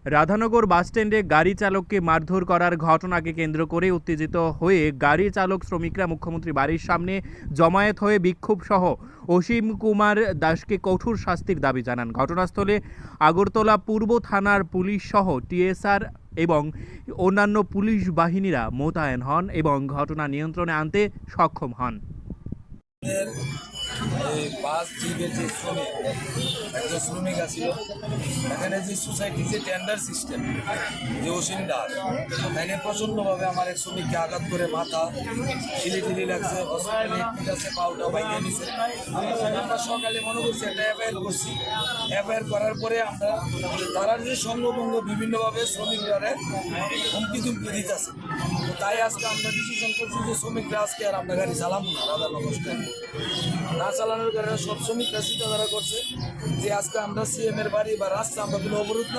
রাধানগর বাসস্ট্যান্ডে গাড়ি চালককে মারধর করার ঘটনাকে কেন্দ্র করে উত্তেজিত হয়ে গাড়ি চালক শ্রমিকরা মুখ্যমন্ত্রী বাড়ির সামনে জমায়েত হয়ে বিক্ষোভ সহ অসীম কুমার দাসকে কঠোর শাস্তির দাবি জানান। ঘটনাস্থলে আগরতলা পূর্ব থানার পুলিশ সহ টিএসআর এবং অন্যান্য পুলিশ বাহিনীরা মোতায়েন হন এবং ঘটনা নিয়ন্ত্রণে আনতে সক্ষম হন। বাস জিপের যে শ্রমিক একজন শ্রমিক আছিল, এখানে যে সোসাইটি যে টেন্ডার সিস্টেম যে অসীম দাস এখানে প্রচণ্ডভাবে আমার এক শ্রমিককে আঘাত করে মাথা ছিলি লাগছে, হসপিটালে একটি আছে, পাউটা বাইকে নিছে। আমরা সকালে মনে করছি একটা এফআইআর করছি। এফআইআর করার পরে আমরা তারা যে সঙ্গভঙ্গ বিভিন্নভাবে শ্রমিকরা হুমকি ধুমকি দিতেছে, তাই আজকে আমরা ডিসিশন করছি যে শ্রমিকরা আজকে আর আমরা গাড়ি চালাবো না। রাধানগর স্ট্যান্ডে না চালানোর কারণে সব শ্রমিকরা চিন্তাধারা করছে যে আজকে আমরা সিএম এর বাড়ি বা রাস্তা আমরা কোনো অবরোধ না,